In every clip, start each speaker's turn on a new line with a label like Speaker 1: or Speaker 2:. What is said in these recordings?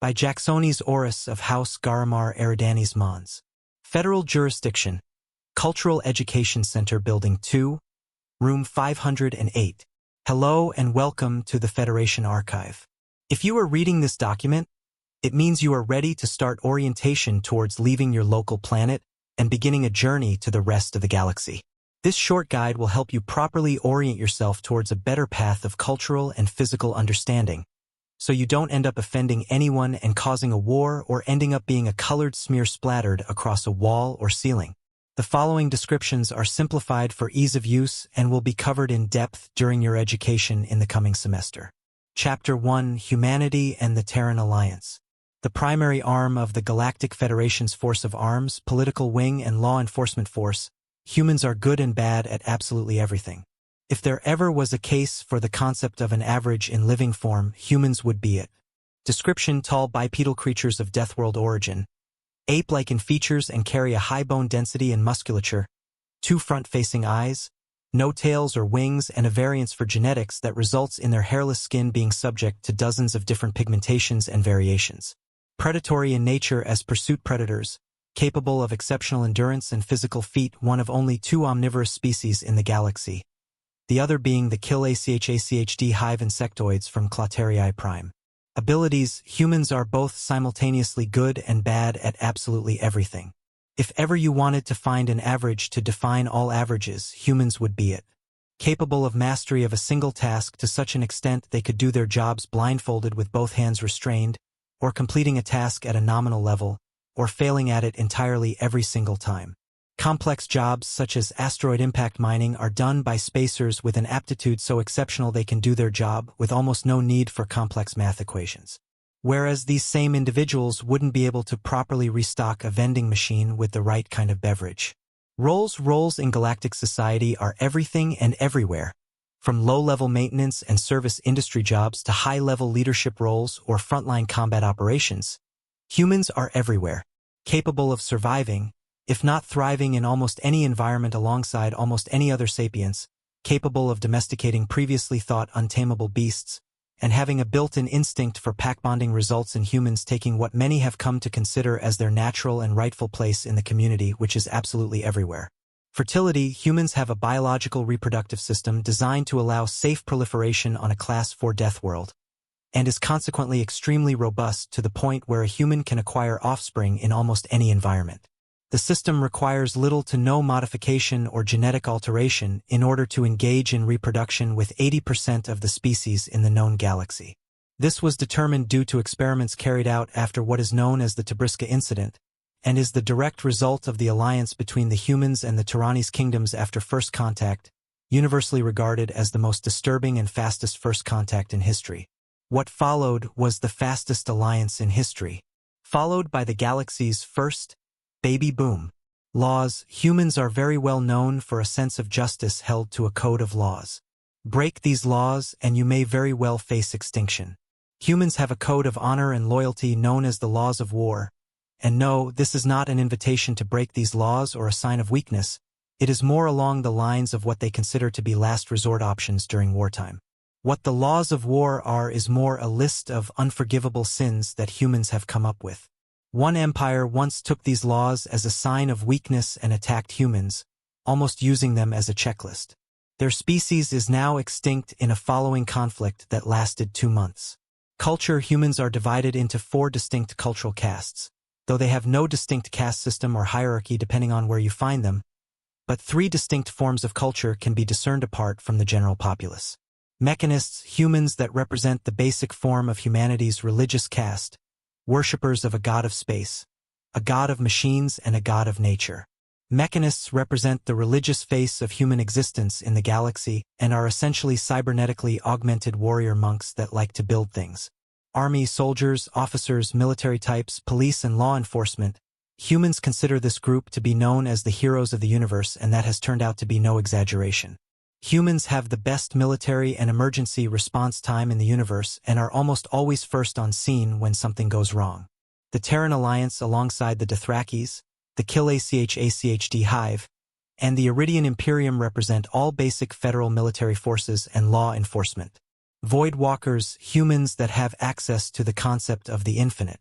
Speaker 1: by Jacksonis Oris of House Garamar Eridanes Mons. Federal Jurisdiction, Cultural Education Center Building 2, Room 508. Hello and welcome to the Federation Archive. If you are reading this document, it means you are ready to start orientation towards leaving your local planet and beginning a journey to the rest of the galaxy. This short guide will help you properly orient yourself towards a better path of cultural and physical understanding, so you don't end up offending anyone and causing a war or ending up being a colored smear splattered across a wall or ceiling. The following descriptions are simplified for ease of use and will be covered in depth during your education in the coming semester. Chapter 1: Humanity and the Terran Alliance. The primary arm of the Galactic Federation's force of arms, political wing, and law enforcement force, humans are good and bad at absolutely everything. If there ever was a case for the concept of an average in living form, humans would be it. Description: tall bipedal creatures of Deathworld origin, ape-like in features and carry a high bone density and musculature, 2 front-facing eyes, no tails or wings, and a variance for genetics that results in their hairless skin being subject to dozens of different pigmentations and variations. Predatory in nature as pursuit predators, capable of exceptional endurance and physical feat, one of only 2 omnivorous species in the galaxy, the other being the Achd hive insectoids from Claterii Prime. Abilities: humans are both simultaneously good and bad at absolutely everything. If ever you wanted to find an average to define all averages, humans would be it. Capable of mastery of a single task to such an extent they could do their jobs blindfolded with both hands restrained, or completing a task at a nominal level, or failing at it entirely every single time. Complex jobs such as asteroid impact mining are done by spacers with an aptitude so exceptional they can do their job with almost no need for complex math equations. Whereas these same individuals wouldn't be able to properly restock a vending machine with the right kind of beverage. Roles in galactic society are everything and everywhere. From low-level maintenance and service industry jobs to high-level leadership roles or frontline combat operations, humans are everywhere, capable of surviving, if not thriving, in almost any environment alongside almost any other sapiens, capable of domesticating previously thought untamable beasts, and having a built-in instinct for pack bonding results in humans taking what many have come to consider as their natural and rightful place in the community, which is absolutely everywhere. Fertility: humans have a biological reproductive system designed to allow safe proliferation on a Class 4 death world, and is consequently extremely robust to the point where a human can acquire offspring in almost any environment. The system requires little to no modification or genetic alteration in order to engage in reproduction with 80% of the species in the known galaxy. This was determined due to experiments carried out after what is known as the Tabriska incident, and is the direct result of the alliance between the humans and the Tyrannis kingdoms after first contact, universally regarded as the most disturbing and fastest first contact in history. What followed was the fastest alliance in history, followed by the galaxy's first baby boom. Laws: humans are very well known for a sense of justice held to a code of laws. Break these laws and you may very well face extinction. Humans have a code of honor and loyalty known as the laws of war. And no, this is not an invitation to break these laws or a sign of weakness. It is more along the lines of what they consider to be last resort options during wartime. What the laws of war are is more a list of unforgivable sins that humans have come up with. One empire once took these laws as a sign of weakness and attacked humans, almost using them as a checklist. Their species is now extinct in a following conflict that lasted 2 months. Culture: humans are divided into 4 distinct cultural castes, though they have no distinct caste system or hierarchy depending on where you find them, but 3 distinct forms of culture can be discerned apart from the general populace. Mechanists: humans that represent the basic form of humanity's religious caste, worshippers of a god of space, a god of machines, and a god of nature. Mechanists represent the religious face of human existence in the galaxy and are essentially cybernetically augmented warrior monks that like to build things. Army, soldiers, officers, military types, police, and law enforcement. Humans consider this group to be known as the heroes of the universe, and that has turned out to be no exaggeration. Humans have the best military and emergency response time in the universe and are almost always first on scene when something goes wrong. The Terran Alliance alongside the Dothrakis, the Achd hive, and the Iridian Imperium represent all basic federal military forces and law enforcement. Void walkers, humans that have access to the concept of the infinite.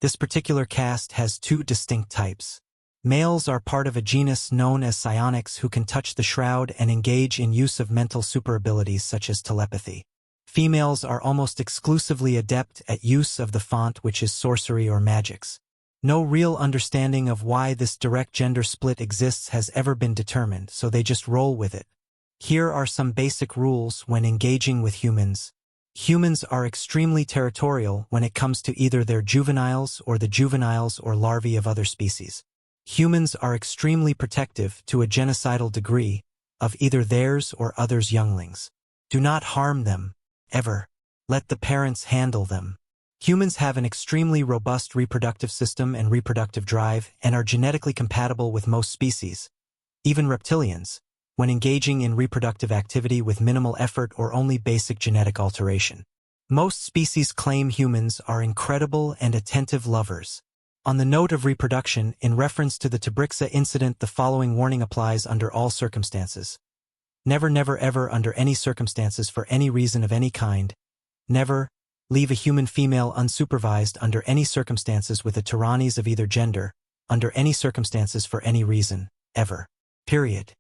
Speaker 1: This particular caste has two distinct types. Males are part of a genus known as psionics who can touch the shroud and engage in use of mental superabilities such as telepathy. Females are almost exclusively adept at use of the font, which is sorcery or magics. No real understanding of why this direct gender split exists has ever been determined, so they just roll with it. Here are some basic rules when engaging with humans. Humans are extremely territorial when it comes to either their juveniles or the juveniles or larvae of other species. Humans are extremely protective to a genocidal degree of either theirs or others' younglings. Do not harm them, ever. Let the parents handle them. Humans have an extremely robust reproductive system and reproductive drive and are genetically compatible with most species, even reptilians, when engaging in reproductive activity with minimal effort or only basic genetic alteration. Most species claim humans are incredible and attentive lovers. On the note of reproduction, in reference to the Tabrixa incident, the following warning applies under all circumstances. Never, never, ever, under any circumstances for any reason of any kind. Never leave a human female unsupervised under any circumstances with a tyrannies of either gender, under any circumstances for any reason, ever. Period.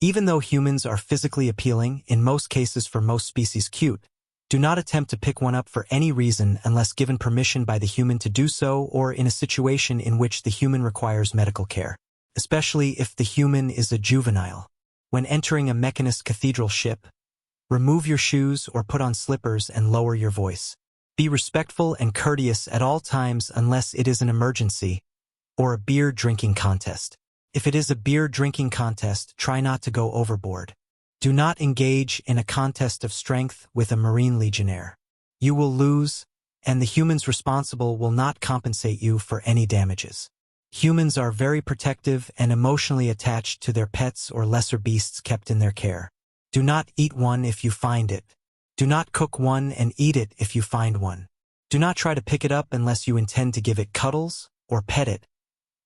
Speaker 1: Even though humans are physically appealing, in most cases for most species cute, do not attempt to pick one up for any reason unless given permission by the human to do so or in a situation in which the human requires medical care, especially if the human is a juvenile. When entering a mechanist cathedral ship, remove your shoes or put on slippers and lower your voice. Be respectful and courteous at all times unless it is an emergency or a beer drinking contest. If it is a beer drinking contest, try not to go overboard. Do not engage in a contest of strength with a Marine Legionnaire. You will lose, and the humans responsible will not compensate you for any damages. Humans are very protective and emotionally attached to their pets or lesser beasts kept in their care. Do not eat one if you find it. Do not cook one and eat it if you find one. Do not try to pick it up unless you intend to give it cuddles, or pet it,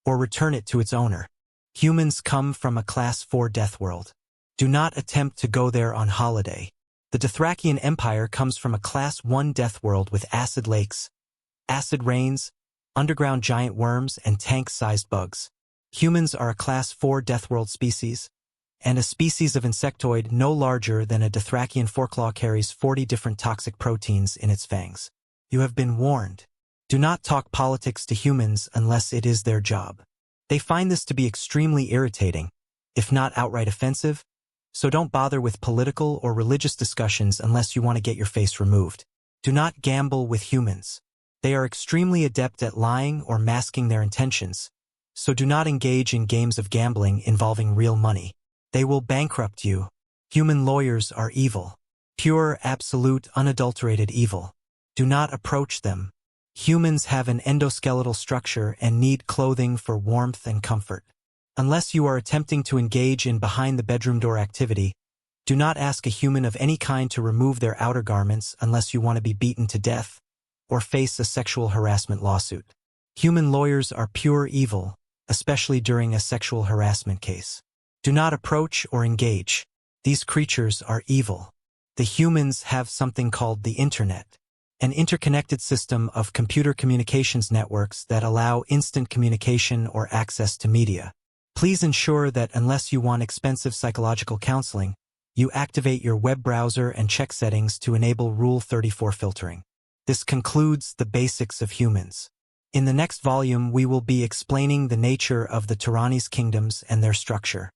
Speaker 1: or return it to its owner. Humans come from a Class 4 Deathworld. Do not attempt to go there on holiday. The Dothrakian Empire comes from a Class 1 Deathworld with acid lakes, acid rains, underground giant worms, and tank-sized bugs. Humans are a Class 4 Deathworld species, and a species of insectoid no larger than a Dothrakian foreclaw carries 40 different toxic proteins in its fangs. You have been warned. Do not talk politics to humans unless it is their job. They find this to be extremely irritating, if not outright offensive, so don't bother with political or religious discussions unless you want to get your face removed. Do not gamble with humans. They are extremely adept at lying or masking their intentions, so do not engage in games of gambling involving real money. They will bankrupt you. Human lawyers are evil. Pure, absolute, unadulterated evil. Do not approach them. Humans have an endoskeletal structure and need clothing for warmth and comfort. Unless you are attempting to engage in behind-the-bedroom door activity, do not ask a human of any kind to remove their outer garments unless you want to be beaten to death or face a sexual harassment lawsuit. Human lawyers are pure evil, especially during a sexual harassment case. Do not approach or engage. These creatures are evil. The humans have something called the Internet, an interconnected system of computer communications networks that allow instant communication or access to media. Please ensure that unless you want expensive psychological counseling, you activate your web browser and check settings to enable Rule 34 filtering. This concludes the basics of humans. In the next volume, we will be explaining the nature of the Tyrannies kingdoms and their structure.